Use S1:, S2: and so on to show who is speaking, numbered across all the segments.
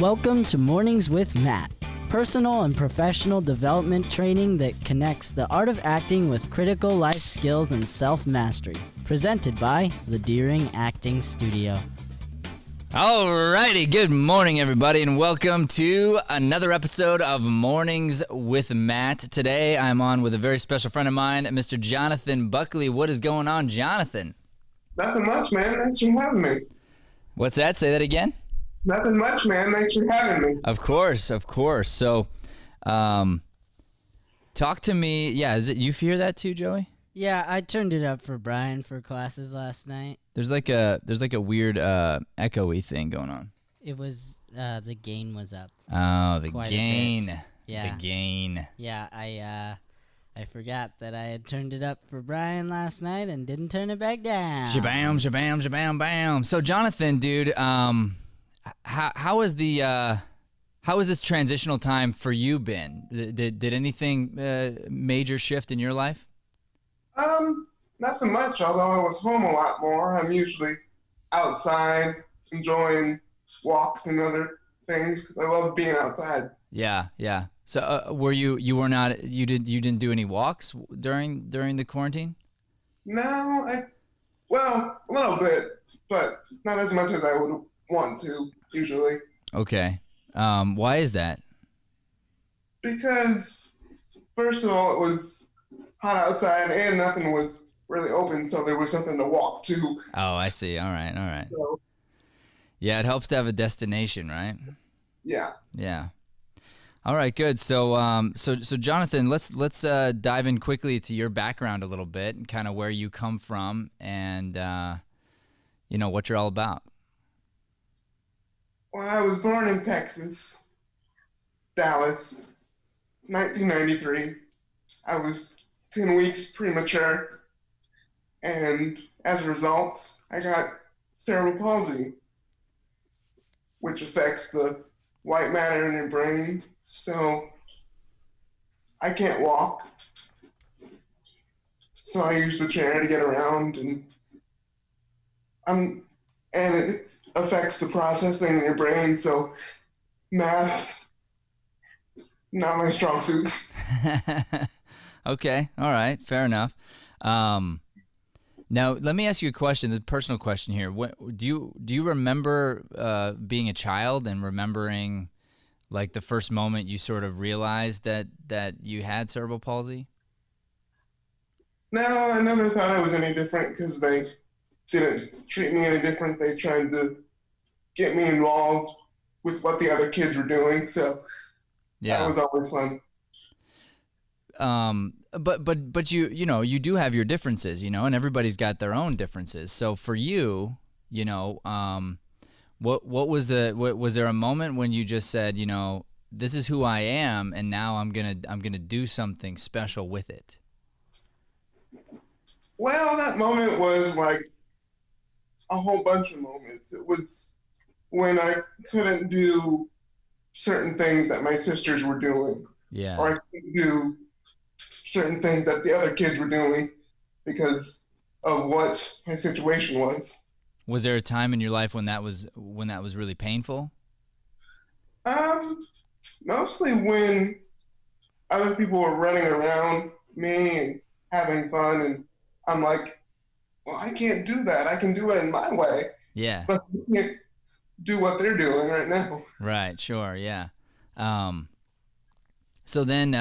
S1: Welcome to Mornings with Matt, personal and professional development training that connects the art of acting with critical life skills and self-mastery. Presented by the Deering Acting Studio.
S2: Alrighty, good morning everybody, and welcome to another episode of Mornings with Matt. Today I'm on with a very special friend of mine, Mr. Jonathan Buckley. What is going on, Jonathan?
S3: Nothing much, man. Thanks for having me.
S2: What's that? Say that again?
S3: Nothing much, man. Thanks for having me.
S2: Of course. So, talk to me. Yeah, is it you hear that too, Joey?
S1: Yeah, I turned it up for Brian for classes last night.
S2: There's like a weird echoey thing going on.
S1: It was the gain was up.
S2: Oh, the
S1: Quite a
S2: gain.
S1: bit. Yeah.
S2: The gain.
S1: Yeah, I forgot that I had turned it up for Brian last night and didn't turn it back down.
S2: Shabam, shabam, shabam, bam. So, Jonathan, dude, how was this transitional time for you been? Did anything major shift in your life?
S3: Nothing much, although I was home a lot more. I'm usually outside enjoying walks and other things because I love being outside.
S2: Yeah. So you didn't do any walks during the quarantine?
S3: No, well, a little bit, but not as much as I would want to usually.
S2: Okay. Why is that? Because
S3: first of all, it was hot outside and nothing was really open, so there was something to walk to.
S2: Oh, I see. All right.
S3: So,
S2: yeah, it helps to have a destination, right?
S3: Yeah.
S2: Yeah. All right, good. So, so Jonathan, let's dive in quickly to your background a little bit and kind of where you come from and what you're all about.
S3: Well, I was born in Texas, Dallas, 1993. I was 10 weeks premature, and as a result, I got cerebral palsy, which affects the white matter in your brain, so I can't walk. So I use the chair to get around, and it affects the processing in your brain, so math, not my strong suit.
S2: Okay, all right, fair enough. Now, let me ask you a question, a personal question here. Do you remember being a child and remembering like the first moment you sort of realized that you had cerebral palsy?
S3: No, I never thought I was any different because they didn't treat me any different. They tried to get me involved with what the other kids were doing, so that was always fun.
S2: But you do have your differences, and everybody's got their own differences. So for you, what was there a moment when you just said, this is who I am, and now I'm gonna do something special with it?
S3: Well, that moment was like a whole bunch of moments. It was when I couldn't do certain things that my sisters were doing.
S2: Yeah.
S3: Or I couldn't do certain things that the other kids were doing because of what my situation was.
S2: Was there a time in your life when that was really painful?
S3: Mostly when other people were running around me and having fun, and I'm like, well, I can't do that. I can do it in my way.
S2: Yeah.
S3: But I can't do what they're doing right now.
S2: Right. Sure. Yeah. So then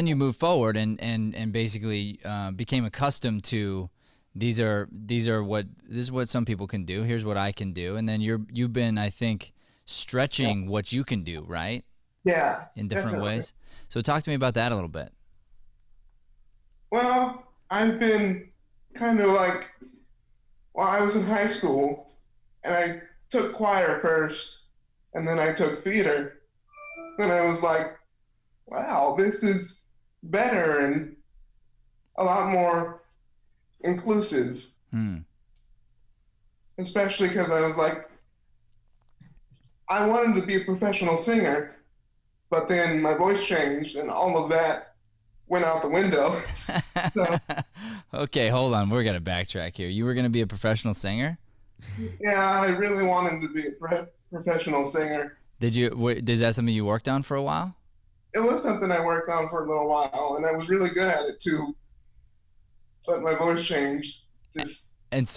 S2: you move forward and basically became accustomed to this is what some people can do. Here's what I can do, and then you've been, I think, stretching what you can do, right?
S3: Yeah.
S2: In different
S3: definitely.
S2: ways. So talk to me about that a little bit.
S3: Well, I've been kind of like, I was in high school, and I took choir first, and then I took theater. And I was like, wow, this is better and a lot more inclusive. Especially because I was like, I wanted to be a professional singer, but then my voice changed and all of that went out the window. So,
S2: Okay, hold on. We're going to backtrack here. You were going to be a professional singer?
S3: yeah, I really wanted to be a professional singer.
S2: Is that something you worked on for a while?
S3: It was something I worked on for a little while, and I was really good at it too. But my voice changed. Just
S2: And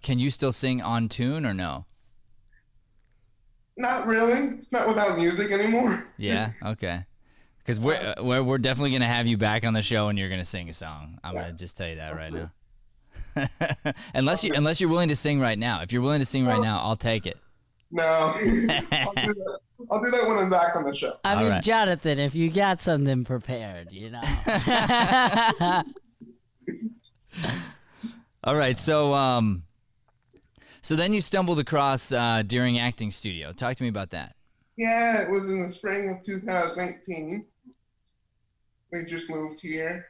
S2: can you still sing on tune or no?
S3: not really, not without music anymore.
S2: Yeah. Okay. Because we're definitely gonna have you back on the show, and you're gonna sing a song. I'm gonna just tell you that right now. unless you're willing to sing right now. If you're willing to sing right now, I'll take it.
S3: No, I'll do that when I'm back on the show.
S1: I mean,
S2: right.
S1: Jonathan, if you got something prepared, you know.
S2: All right, so then you stumbled across Deering Acting Studio. Talk to me about that.
S3: Yeah, it was in the spring of 2018. We just moved here.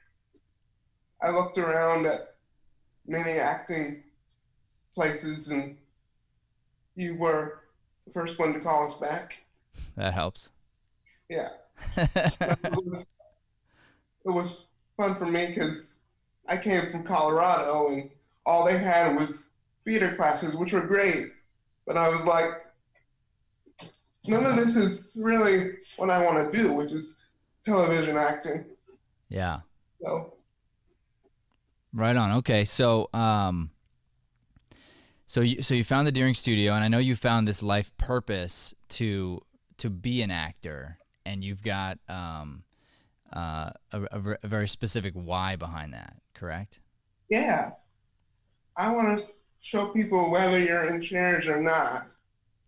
S3: I looked around at many acting places, and you were the first one to call us back.
S2: That helps.
S3: Yeah. It was fun for me because I came from Colorado, and all they had was theater classes, which were great. But I was like, none of this is really what I want to do, which is television acting.
S2: Yeah.
S3: So.
S2: Right on. Okay, so so you found the Deering Studio, and I know you found this life purpose to be an actor, and you've got a very specific why behind that. Correct?
S3: Yeah. I want to show people, whether you're in chairs or not,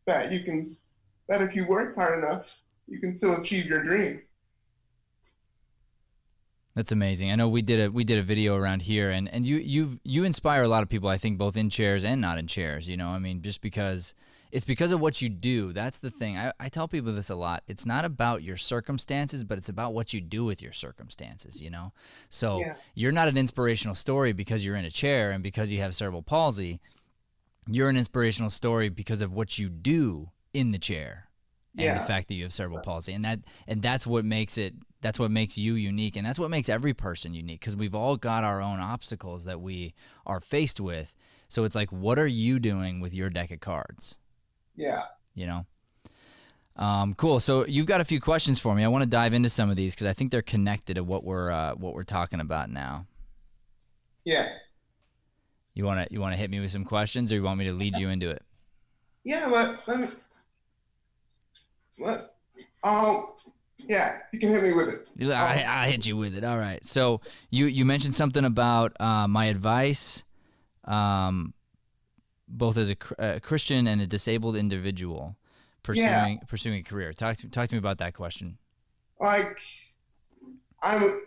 S3: that if you work hard enough, you can still achieve your dream.
S2: That's amazing. I know we did a video around here, and you inspire a lot of people, I think, both in chairs and not in chairs. You know, I mean, just because it's because of what you do. That's the thing. I tell people this a lot. It's not about your circumstances, but it's about what you do with your circumstances. You know, so You're not an inspirational story because you're in a chair and because you have cerebral palsy. You're an inspirational story because of what you do in the chair and the fact that you have cerebral palsy, and that's what makes it. That's what makes you unique, and that's what makes every person unique, because we've all got our own obstacles that we are faced with. So it's like, what are you doing with your deck of cards?
S3: Yeah.
S2: You know? Cool. So you've got a few questions for me. I want to dive into some of these because I think they're connected to what we're talking about now.
S3: Yeah.
S2: You want to hit me with some questions, or you want me to lead you into it?
S3: Yeah, yeah, you can hit me with it.
S2: I hit you with it. All right. So you mentioned something about my advice, both as a Christian and a disabled individual pursuing a career. Talk to me about that question.
S3: Like, I'm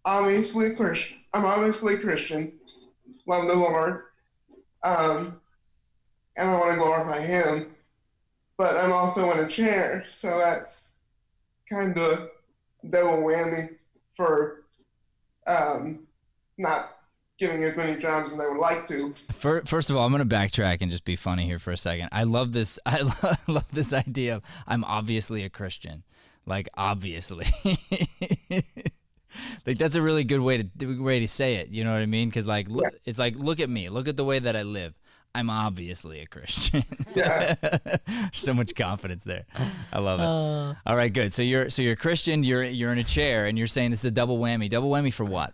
S3: obviously Christian. Love the Lord, and I want to glorify Him. But I'm also in a chair, so that's kind of double whammy for not getting as many jobs as I would like to.
S2: First of all, I'm going to backtrack and just be funny here for a second. I love this. I love this idea of I'm obviously a Christian. Like, obviously. Like, that's a really good way to say it. You know what I mean? Because it's like, look at me. Look at the way that I live. I'm obviously a Christian.
S3: Yeah.
S2: So much confidence there. I love it. All right, good. So you're a Christian. You're in a chair, and you're saying this is a double whammy. Double whammy for what?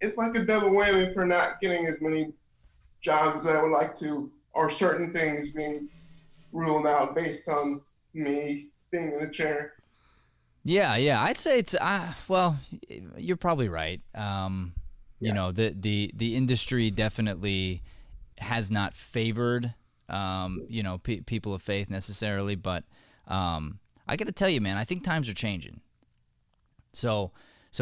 S3: It's like a double whammy for not getting as many jobs as I would like to, or certain things being ruled out based on me being in a chair.
S2: Yeah. I'd say it's well, you're probably right. You know, the industry definitely has not favored people of faith necessarily, but I got to tell you, man, I think times are changing. So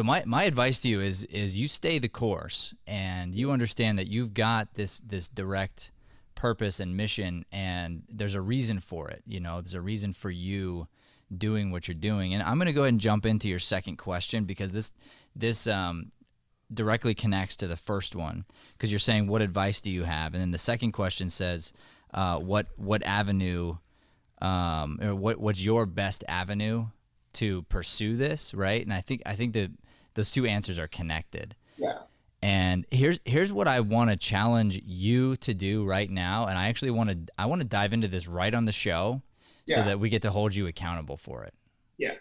S2: my advice to you is you stay the course, and you understand that you've got this direct purpose and mission, and there's a reason for it. You know, there's a reason for you doing what you're doing. And I'm going to go ahead and jump into your second question, because this directly connects to the first one, because you're saying, what advice do you have? And then the second question says, what avenue, or what's your best avenue to pursue this, right? And I think that those two answers are connected.
S3: Yeah.
S2: And here's what I want to challenge you to do right now. And I actually want to dive into this right on the show so that we get to hold you accountable for it.
S3: Yeah.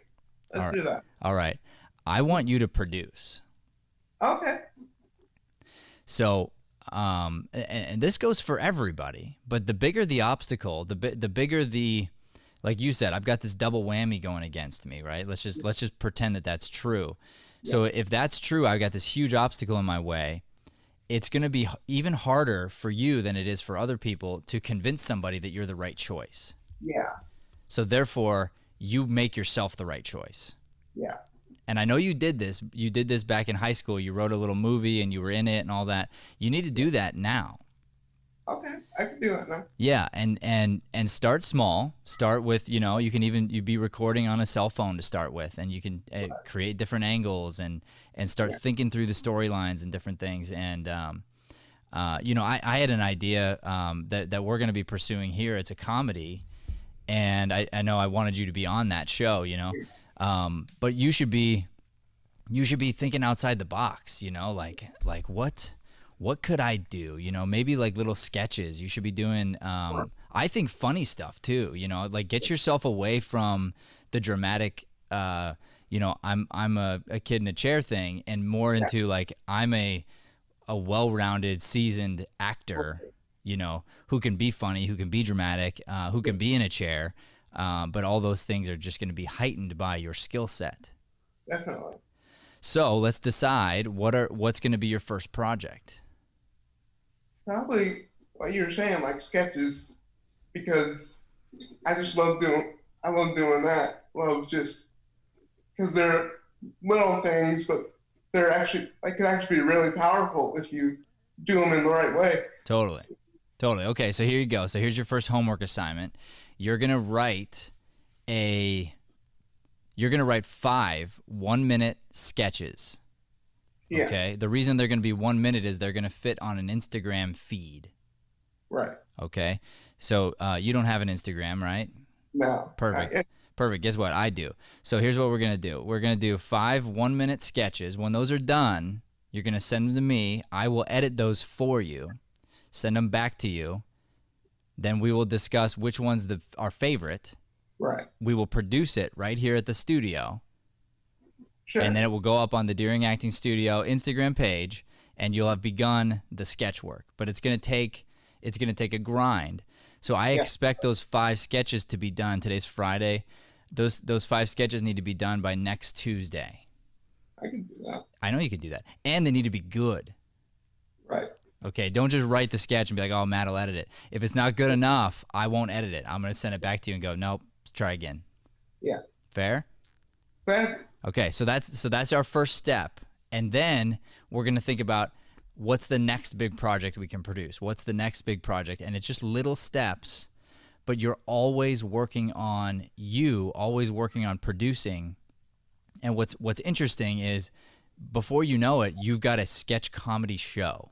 S3: Let's do that.
S2: All right. I want you to produce.
S3: Okay.
S2: So, and this goes for everybody, but the bigger the obstacle, the bigger the, like you said, I've got this double whammy going against me, right? Let's just pretend that that's true. So if that's true, I've got this huge obstacle in my way. It's going to be even harder for you than it is for other people to convince somebody that you're the right choice.
S3: Yeah.
S2: So therefore, you make yourself the right choice.
S3: Yeah.
S2: And I know you did this. You did this back in high school. You wrote a little movie and you were in it and all that. You need to do that now.
S3: Okay, I can do that now.
S2: Yeah, and start small. Start with, you'd be recording on a cell phone to start with, and you can create different angles and start thinking through the storylines and different things. And I had an idea that we're going to be pursuing here. It's a comedy, and I know I wanted you to be on that show, but you should be thinking outside the box, like what could I do? Maybe like little sketches. You should be doing, I think, funny stuff too. Like get yourself away from the dramatic, I'm a kid in a chair thing, and more into like I'm a well-rounded, seasoned actor, who can be funny, who can be dramatic, who can be in a chair. But all those things are just going to be heightened by your skill set.
S3: Definitely.
S2: So let's decide what's going to be your first project.
S3: Probably what you were saying, like sketches, because I just love doing that. Because they're little things, but they could actually be really powerful if you do them in the right way.
S2: Totally. Okay, so here you go. So here's your first homework assignment. You're gonna write 5 1-minute sketches.
S3: Yeah.
S2: Okay. The reason they're gonna be 1 minute is they're gonna fit on an Instagram feed.
S3: Right.
S2: Okay. So you don't have an Instagram, right?
S3: No.
S2: Perfect. Perfect. Guess what? I do. So here's what we're gonna do. We're gonna do 5 1-minute sketches. When those are done, you're gonna send them to me. I will edit those for you, send them back to you. Then we will discuss which one's our favorite.
S3: Right.
S2: We will produce it right here at the studio.
S3: Sure.
S2: And then it will go up on the Deering Acting Studio Instagram page, and you'll have begun the sketch work. But it's gonna take a grind. So I expect those 5 sketches to be done. Today's Friday. Those 5 sketches need to be done by next Tuesday.
S3: I can do that.
S2: I know you can do that. And they need to be good.
S3: Right.
S2: Okay, don't just write the sketch and be like, oh, Matt will edit it. If it's not good enough, I won't edit it. I'm going to send it back to you and go, nope, let's try again.
S3: Yeah.
S2: Fair?
S3: Fair.
S2: Okay, so that's our first step. And then we're going to think about what's the next big project we can produce? What's the next big project? And it's just little steps, but you're always working on always working on producing. And what's interesting is before you know it, you've got a sketch comedy show.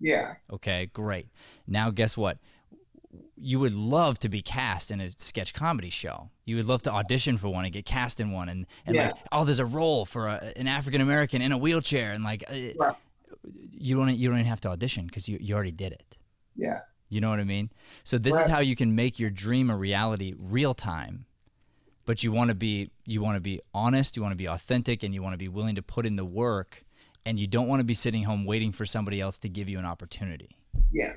S3: Yeah.
S2: Okay, great. Now guess what? You would love to be cast in a sketch comedy show. You would love to audition for one and get cast in one and like, oh, there's a role for an African American in a wheelchair, and like
S3: Right.
S2: you don't even have to audition because you already did it.
S3: Yeah.
S2: You know what I mean? So this is how you can make your dream a reality real time. But you want to be honest, you want to be authentic, and you want to be willing to put in the work, and you don't want to be sitting home waiting for somebody else to give you an opportunity.
S3: Yeah.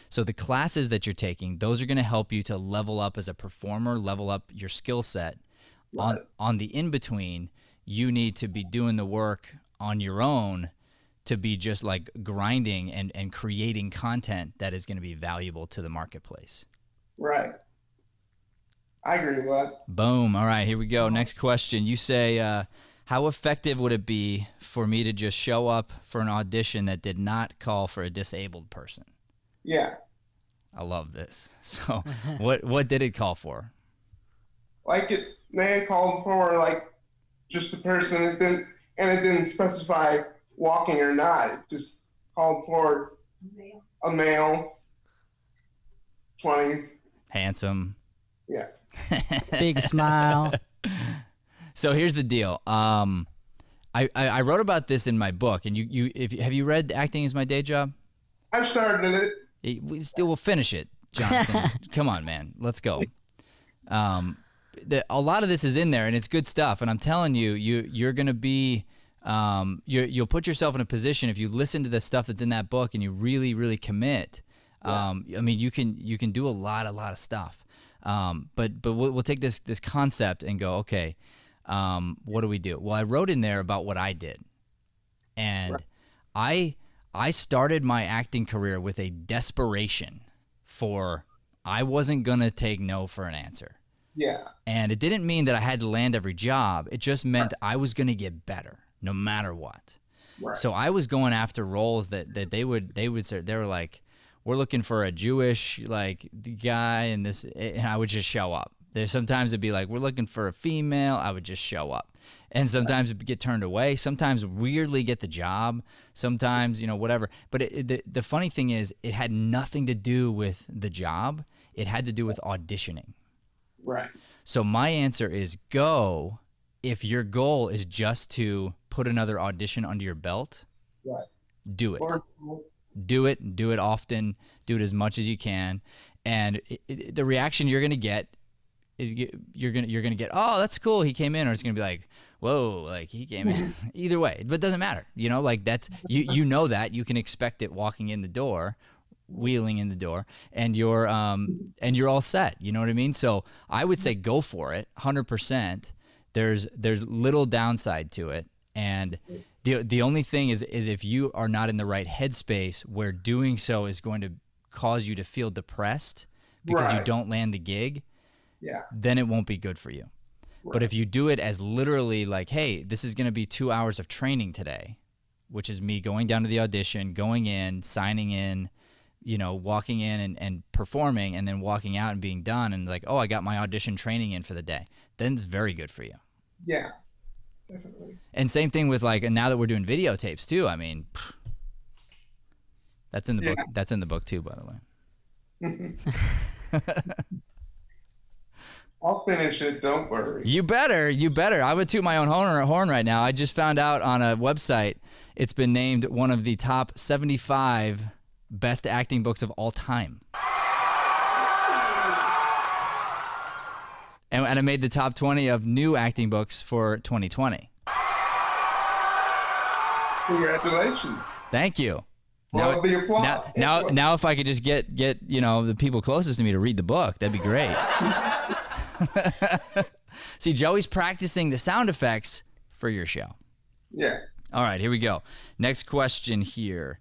S2: So the classes that you're taking, those are going to help you to level up as a performer, level up your skill set.
S3: Right.
S2: On the in-between, you need to be doing the work on your own to be just like grinding and creating content that is going to be valuable to the marketplace.
S3: Right. I agree with that.
S2: Boom. All right, here we go. Next question. You say, how effective would it be for me to just show up for an audition that did not call for a disabled person?
S3: Yeah.
S2: I love this. So what did it call for?
S3: They called for like just a person. It didn't specify walking or not. It just called for a male, 20s.
S2: Handsome.
S3: Yeah.
S1: Big smile.
S2: So here's the deal. I wrote about this in my book, and have you read Acting Is My Day Job?
S3: I've started it.
S2: We still will finish it, Jonathan. Come on, man, let's go. A lot of this is in there, and it's good stuff. And I'm telling you, you're gonna be, you'll put yourself in a position if you listen to the stuff that's in that book and you really, really commit. I mean, you can do a lot of stuff. But we'll take this concept and go, okay, what do we do? Well, I wrote in there about what I did, and I started my acting career with a desperation for I wasn't gonna take no for an answer.
S3: Yeah.
S2: And it didn't mean that I had to land every job. It just meant I was gonna get better no matter what.
S3: Right.
S2: So I was going after roles that they would say, they were like, we're looking for a Jewish like guy and this, and I would just show up. There's sometimes it'd be like, we're looking for a female. I would just show up. And sometimes it'd get turned away. Sometimes weirdly get the job. Sometimes, whatever. But the funny thing is, it had nothing to do with the job. It had to do with auditioning.
S3: Right.
S2: So my answer is go if your goal is just to put another audition under your belt.
S3: Right.
S2: Do it. Do it often. Do it as much as you can. And the reaction you're going to get is you're going to get, oh, that's cool, he came in, or it's going to be like, whoa, like he came in. Either way, but it doesn't matter. Like that's you know that you can expect it walking in the door, wheeling in the door, and you're all set. You know what I mean? So I would say go for it, 100%. There's little downside to it, and the only thing is if you are not in the right headspace where doing so is going to cause you to feel depressed because you don't land the gig, then it won't be good for you. Right. But if you do it as literally like, hey, this is going to be 2 hours of training today, which is me going down to the audition, going in, signing in, walking in and performing, and then walking out and being done, and like, oh, I got my audition training in for the day, then it's very good for you.
S3: Yeah, definitely.
S2: And same thing with like, and now that we're doing videotapes too, I mean, that's in the book. That's in the book too, by the way.
S3: I'll finish it, don't worry.
S2: You better. I would toot my own horn right now. I just found out on a website it's been named one of the top 75 best acting books of all time. And I made the top 20 of new acting books for 2020.
S3: Congratulations.
S2: Thank you.
S3: Well, the applause.
S2: Now if I could just get the people closest to me to read the book, that'd be great. See, Joey's practicing the sound effects for your show.
S3: Yeah.
S2: All right, here we go. Next question here.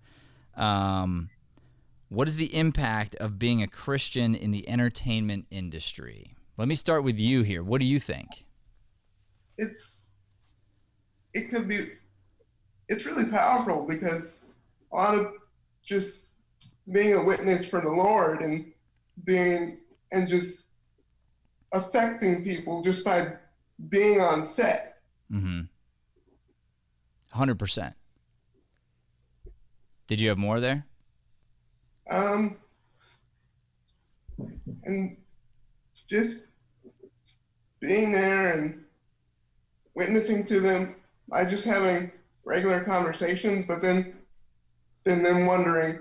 S2: What is the impact of being a Christian in the entertainment industry? Let me start with you here. What do you think?
S3: It's really powerful because a lot of just being a witness for the Lord and just affecting people just by being on set.
S2: 100%. Did you have more there?
S3: And just being there and witnessing to them by just having regular conversations, but then them wondering,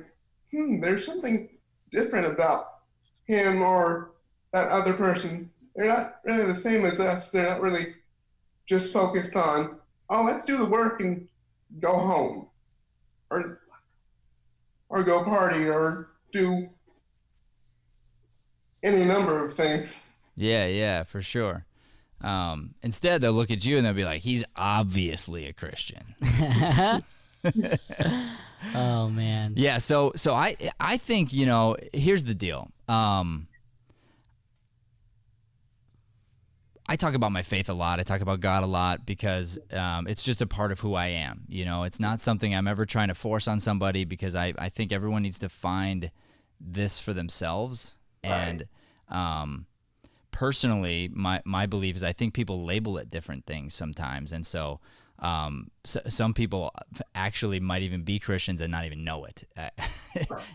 S3: there's something different about him or that other person. They're not really the same as us. They're not really just focused on, oh, let's do the work and go home, or go party, or do any number of things.
S2: Yeah, for sure. Instead, they'll look at you and they'll be like, he's obviously a Christian.
S1: Oh, man.
S2: Yeah, so I think, here's the deal. I talk about my faith a lot. I talk about God a lot because it's just a part of who I am. It's not something I'm ever trying to force on somebody, because I think everyone needs to find this for themselves.
S3: Right.
S2: And personally, my belief is I think people label it different things sometimes. And so some people actually might even be Christians and not even know it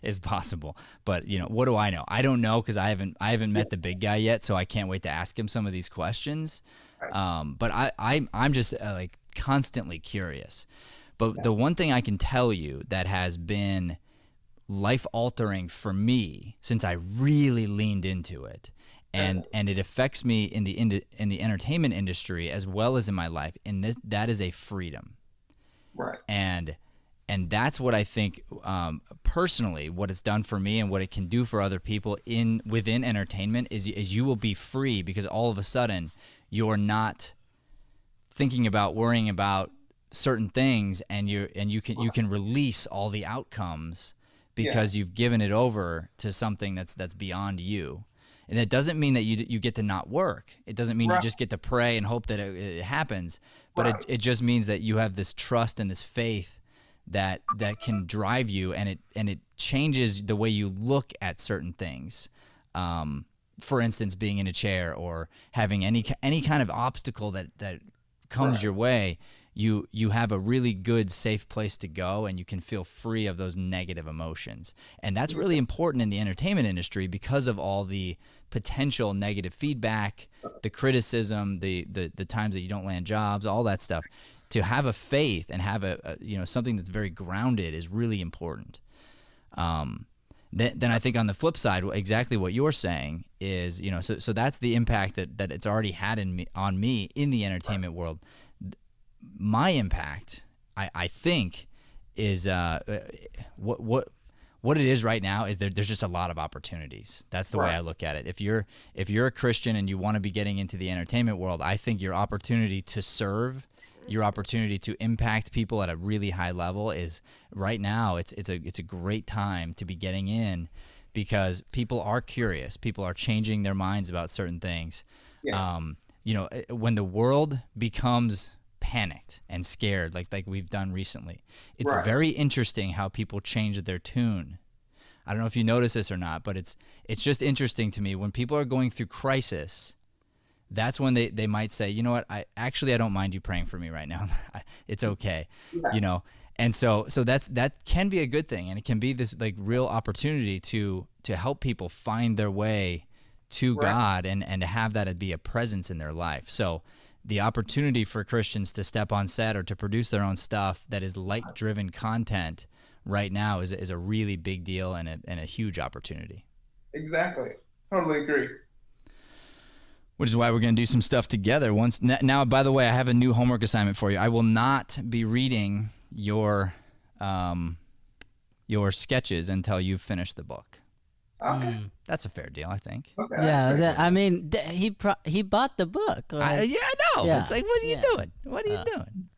S2: is possible. But what do I know? I don't know, because I haven't met the big guy yet, so I can't wait to ask him some of these questions. But I'm just like, constantly curious. But the one thing I can tell you that has been life altering for me since I really leaned into it, and it affects me in the entertainment industry as well as in my life, that is a freedom.
S3: Right.
S2: And that's what I think, personally, what it's done for me and what it can do for other people within entertainment is you will be free, because all of a sudden you're not thinking about, worrying about certain things, and you can release all the outcomes because you've given it over to something that's beyond you. And it doesn't mean that you get to not work. It doesn't mean you just get to pray and hope that it happens. But it just means that you have this trust and this faith that can drive you, and it changes the way you look at certain things. For instance, being in a chair or having any kind of obstacle that comes your way, you have a really good, safe place to go, and you can feel free of those negative emotions. And that's really important in the entertainment industry because of all the potential negative feedback, the criticism, the times that you don't land jobs, all that stuff. To have a faith and have a something that's very grounded is really important. Then I think on the flip side, exactly what you're saying is, so that's the impact that it's already had on me in the entertainment world. My impact, I think, is what it is right now is there's just a lot of opportunities. That's the way I look at it. If you're a Christian and you want to be getting into the entertainment world, I think your opportunity to serve, your opportunity to impact people at a really high level is right now. It's a great time to be getting in, because people are curious. People are changing their minds about certain things. Yeah. When the world becomes panicked and scared, like we've done recently, it's very interesting how people change their tune. I don't know if you notice this or not, but it's just interesting to me when people are going through crisis. That's when they might say, you know what, I don't mind you praying for me right now. It's okay, And so that can be a good thing, and it can be this like real opportunity to help people find their way to God and to have that be a presence in their life. So the opportunity for Christians to step on set or to produce their own stuff that is light-driven content right now is a really big deal and a huge opportunity.
S3: Exactly. Totally agree.
S2: Which is why we're going to do some stuff together. Now, by the way, I have a new homework assignment for you. I will not be reading your sketches until you've finished the book.
S3: Okay.
S2: That's a fair deal, I think.
S3: Okay,
S1: Yeah, I mean, he bought the book.
S2: I know. Yeah. It's like, what are you doing? What are you doing?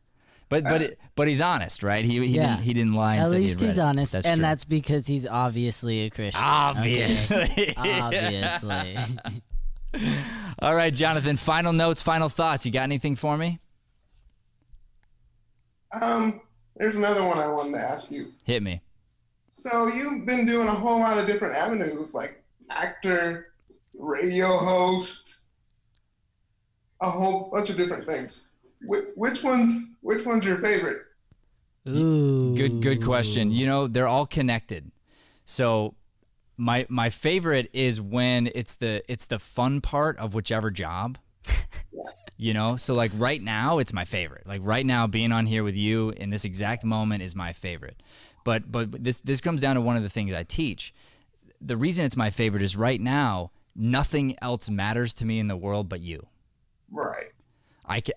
S2: But he's honest, right? He didn't lie and
S1: At
S2: say
S1: least he's honest,
S2: That's
S1: and
S2: true.
S1: that's because he's obviously a Christian.
S2: Obviously.
S1: Okay? Obviously.
S2: All right, Jonathan, final notes, final thoughts. You got anything for me?
S3: There's another one I wanted to ask you.
S2: Hit me.
S3: So you've been doing a whole lot of different avenues, like actor, radio host, a whole bunch of different things. Which one's your favorite?
S1: Ooh.
S2: Good question. They're all connected. So my favorite is when it's the fun part of whichever job. So like right now it's my favorite. Like right now being on here with you in this exact moment is my favorite. But this comes down to one of the things I teach. The reason it's my favorite is right now nothing else matters to me in the world but you.
S3: Right.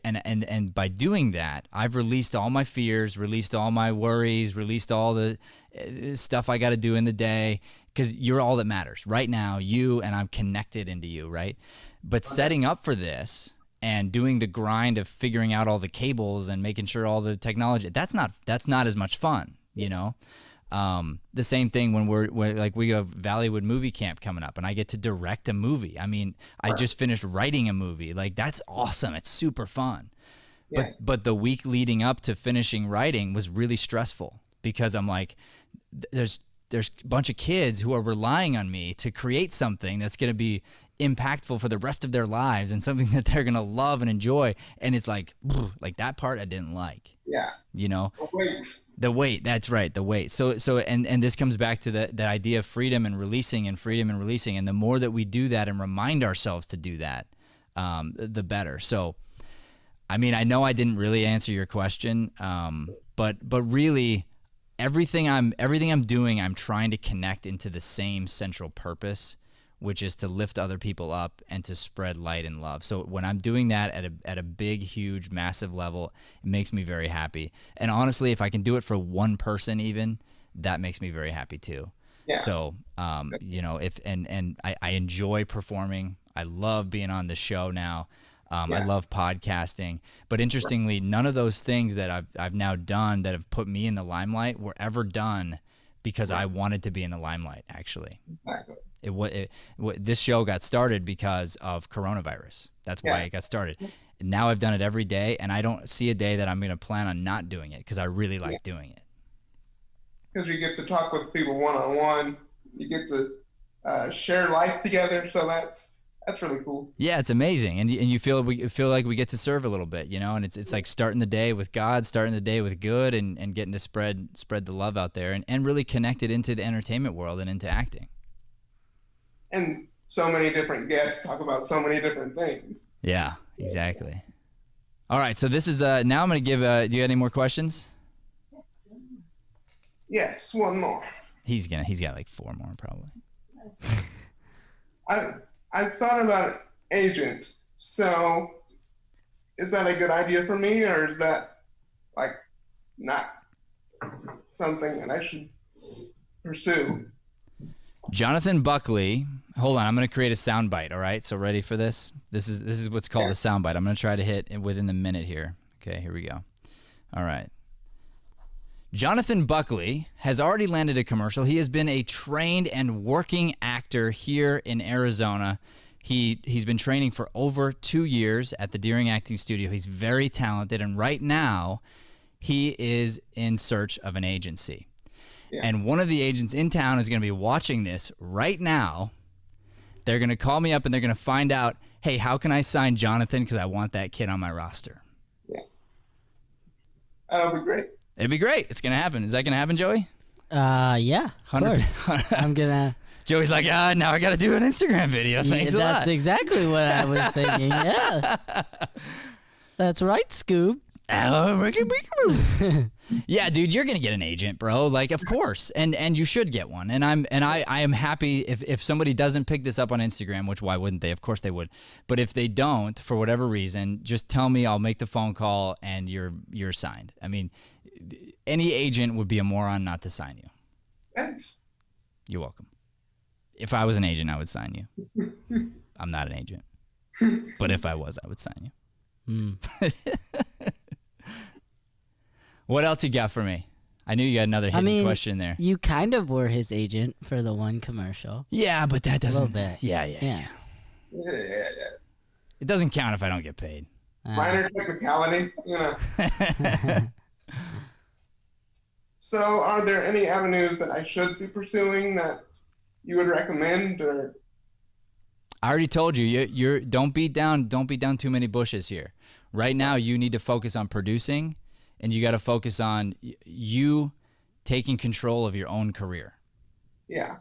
S2: And by doing that, I've released all my fears, released all my worries, released all the stuff I got to do in the day, because you're all that matters right now. You, and I'm connected into you, right? But setting up for this and doing the grind of figuring out all the cables and making sure all the technology, that's not as much fun. The same thing when we're like, we have Valleywood Movie Camp coming up and I get to direct a movie. I mean, I just finished writing a movie. Like, that's awesome. It's super fun. Yeah. But the week leading up to finishing writing was really stressful, because I'm like, there's a bunch of kids who are relying on me to create something that's going to be impactful for the rest of their lives and something that they're going to love and enjoy. And it's like that part I didn't like.
S3: Yeah.
S2: The weight, that's right, the weight. So and this comes back to the idea of freedom and releasing. And the more that we do that and remind ourselves to do that, the better. So I mean, I know I didn't really answer your question, but really, everything I'm doing, I'm trying to connect into the same central purpose, which is to lift other people up and to spread light and love. So when I'm doing that at a big, huge, massive level, it makes me very happy. And honestly, if I can do it for one person, even, that makes me very happy too. Yeah. So, you know, I enjoy performing. I love being on the show now. I love podcasting, but interestingly, none of those things that I've now done that have put me in the limelight were ever done because I wanted to be in the limelight. Actually, exactly. This show got started because of coronavirus. That's why it got started. And now I've done it every day, and I don't see a day that I'm going to plan on not doing it because I really like doing it.
S3: Because you get to talk with people one-on-one, you get to share life together, so that's really cool. Yeah, it's amazing, and you feel like we get to serve a little bit, you know, and it's like starting the day with God, starting the day with good, and getting to spread the love out there, and really connect it into the entertainment world and into acting. And so many different guests talk about so many different things. Yeah, exactly. All right, so this is now I'm going to give. Do you have any more questions? Yes, one more. He's got like 4 more probably. I thought about agent. So is that a good idea for me, or is that like not something that I should pursue? Jonathan Buckley. Hold on, I'm going to create a soundbite, all right? So ready for this? This is what's called a soundbite. I'm going to try to hit it within the minute here. Okay, here we go. All right. Jonathan Buckley has already landed a commercial. He has been a trained and working actor here in Arizona. He's been training for over 2 years at the Deering Acting Studio. He's very talented, and right now he is in search of an agency. Yeah. And one of the agents in town is going to be watching this right now. They're going to call me up and they're going to find out, hey, how can I sign Jonathan because I want that kid on my roster? Yeah. That'll be great. It'd be great. It's going to happen. Is that going to happen, Joey?
S1: Yeah, of course. I'm going to...
S2: Joey's like, now I got to do an Instagram video. Thanks a lot.
S1: That's exactly what I was thinking, yeah. That's right, Scoob.
S2: Yeah, dude, you're going to get an agent, bro. Like, of course. And you should get one. And I am happy if somebody doesn't pick this up on Instagram, which why wouldn't they? Of course they would. But if they don't, for whatever reason, just tell me, I'll make the phone call and you're signed. I mean, any agent would be a moron not to sign you. Thanks. You're welcome. If I was an agent, I would sign you. I'm not an agent. But if I was, I would sign you. What else you got for me? I knew you got another hidden question there.
S1: You kind of were his agent for the one commercial.
S2: Yeah, but that doesn't...
S1: A little bit.
S2: Yeah. It doesn't count if I don't get paid.
S3: Minor technicality, you know. So are there any avenues that I should be pursuing that you would recommend, or?
S2: I already told you, you're don't beat down too many bushes here. Right now, you need to focus on producing, and you got to focus on you taking control of your own career.
S3: Yeah.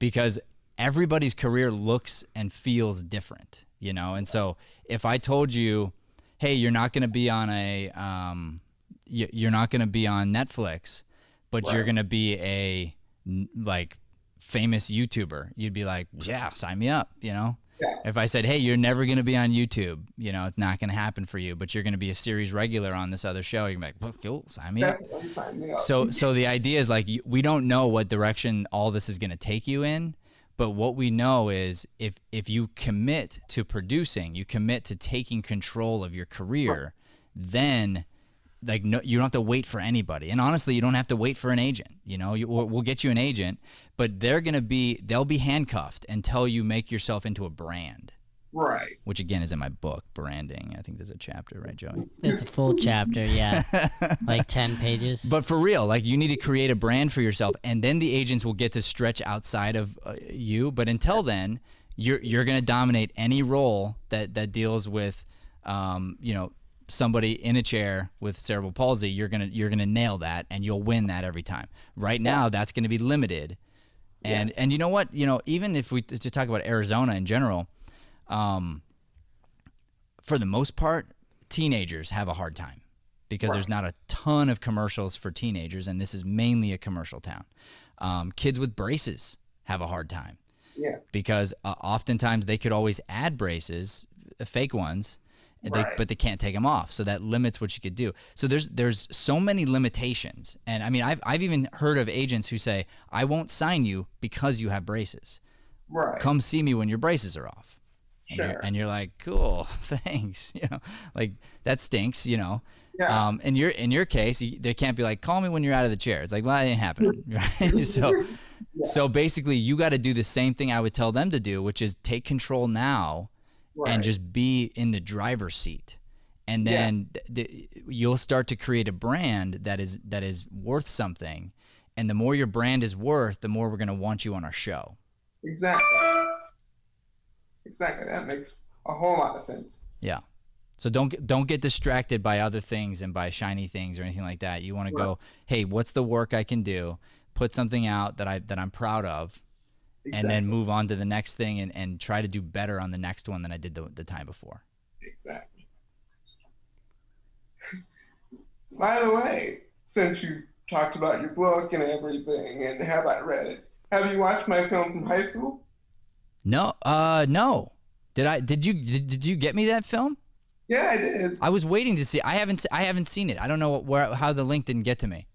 S3: Because
S2: everybody's career looks and feels different, you know. And so if I told you, hey, you're not going to be on you're not going to be on Netflix, but you're going to be a famous YouTuber, you'd be like, yeah, sign me up, you know? Yeah. If I said, hey, you're never going to be on YouTube, you know, it's not going to happen for you, but you're going to be a series regular on this other show, you're going to be like, well, cool, sign me up. Sign me up. So the idea is like, we don't know what direction all this is going to take you in, but what we know is if you commit to producing, you commit to taking control of your career, then like no, you don't have to wait for anybody. And honestly, you don't have to wait for an agent. You know, we'll get you an agent, but they'll be handcuffed until you make yourself into a brand.
S3: Right.
S2: Which again is in my book, branding. I think there's a chapter, right, Joey?
S1: It's a full chapter, yeah. Like 10 pages.
S2: But for real, like you need to create a brand for yourself, and then the agents will get to stretch outside of you. But until then, you're going to dominate any role that deals with, you know, somebody in a chair with cerebral palsy. You're gonna nail that, and you'll win that every time. Right now, that's going to be limited, and you know what? You know, even if we to talk about Arizona in general, for the most part, teenagers have a hard time because there's not a ton of commercials for teenagers, and this is mainly a commercial town. Kids with braces have a hard time.
S3: Yeah.
S2: Because oftentimes they could always add braces, fake ones, but they can't take them off. So that limits what you could do. So there's so many limitations. And I mean, I've even heard of agents who say, I won't sign you because you have braces.
S3: Right.
S2: Come see me when your braces are off.
S3: Sure.
S2: And you're like, cool, thanks. You know, like that stinks, you know.
S3: Yeah.
S2: In your case, they can't be like, call me when you're out of the chair. It's like, well, that ain't happening. Right? So basically, you got to do the same thing I would tell them to do, which is take control now and just be in the driver's seat. And then you'll start to create a brand that is worth something. And the more your brand is worth, the more we're going to want you on our show.
S3: Exactly. That makes a whole lot of sense.
S2: Yeah. So don't get distracted by other things and by shiny things or anything like that. You want to go, hey, what's the work I can do? Put something out that I'm proud of, and then move on to the next thing and try to do better on the next one than I did the time before.
S3: Exactly. By the way, since you talked about your book and everything, and have I read it? Have you watched my film from high school?
S2: No. Did you get me that film?
S3: Yeah, I did.
S2: I was waiting to see. I haven't seen it. I don't know how the link didn't get to me.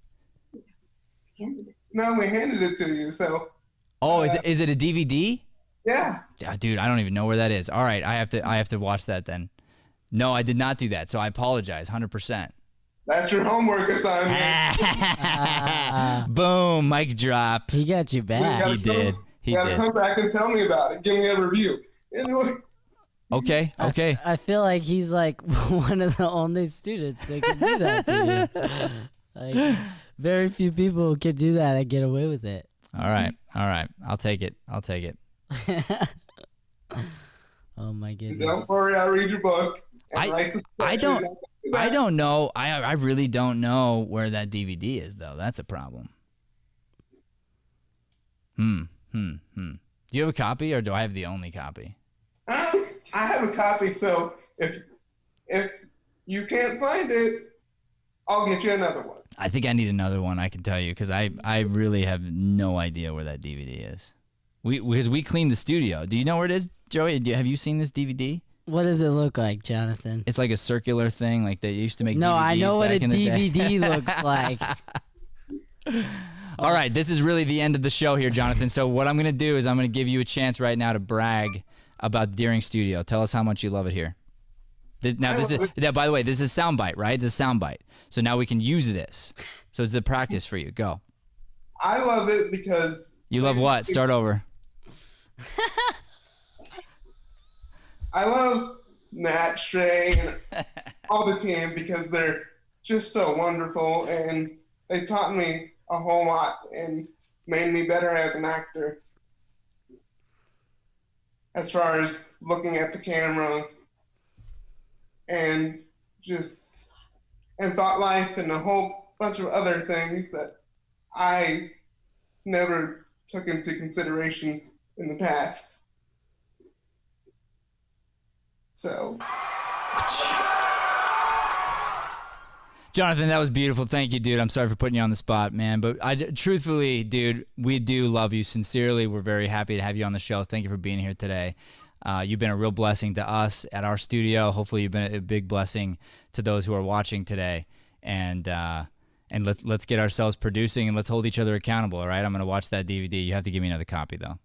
S3: No, we handed it to you. So.
S2: Oh, is it a DVD?
S3: Yeah.
S2: Dude, I don't even know where that is. All right, I have to watch that then. No, I did not do that. So I apologize, 100%.
S3: That's your homework assignment.
S2: Boom, mic drop.
S1: He got you back.
S2: He did.
S3: You gotta come back and tell me about it. Give me a review. Anyway.
S2: Okay.
S1: I feel like he's like one of the only students that can do that to you. Like, very few people can do that and get away with it.
S2: All right. I'll take it.
S1: Oh my goodness.
S3: Don't worry, I'll read your book.
S2: I don't know. I really don't know where that DVD is though. That's a problem. Do you have a copy or do I have the only copy?
S3: I have a copy, so if you can't find it, I'll get you another one.
S2: I think I need another one, I can tell you, because I really have no idea where that DVD is. Because we cleaned the studio. Do you know where it is, Joey? Have you seen this DVD?
S1: What does it look like, Jonathan?
S2: It's like a circular thing, like they used to make
S1: No,
S2: DVDs
S1: I know what a DVD looks like.
S2: All right, this is really the end of the show here, Jonathan. So what I'm going to do is I'm going to give you a chance right now to brag about Deering Studio. Tell us how much you love it here. By the way, this is a soundbite, right? It's a soundbite. So now we can use this. So it's a practice for you. Go.
S3: I love it because...
S2: You love what? Start over.
S3: I love Matt, Shay, and all the team because they're just so wonderful, and they taught me a whole lot and made me better as an actor. As far as looking at the camera and thought life and a whole bunch of other things that I never took into consideration in the past. So.
S2: Jonathan, that was beautiful. Thank you, dude. I'm sorry for putting you on the spot, man. But truthfully, dude, we do love you. Sincerely, we're very happy to have you on the show. Thank you for being here today. You've been a real blessing to us at our studio. Hopefully, you've been a big blessing to those who are watching today. And let's get ourselves producing and let's hold each other accountable, all right? I'm going to watch that DVD. You have to give me another copy, though.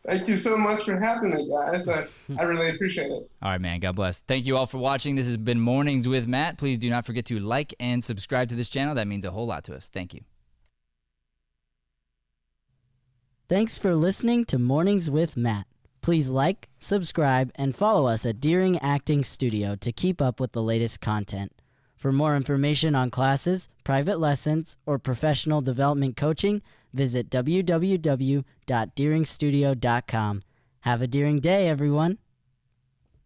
S3: Thank you so much for having me, guys. I really appreciate it.
S2: All right, man. God bless. Thank you all for watching. This has been Mornings with Matt. Please do not forget to like and subscribe to this channel. That means a whole lot to us. Thank you.
S1: Thanks for listening to Mornings with Matt. Please like, subscribe, and follow us at Deering Acting Studio to keep up with the latest content. For more information on classes, private lessons, or professional development coaching, visit www.deeringstudio.com. Have a Deering day, everyone.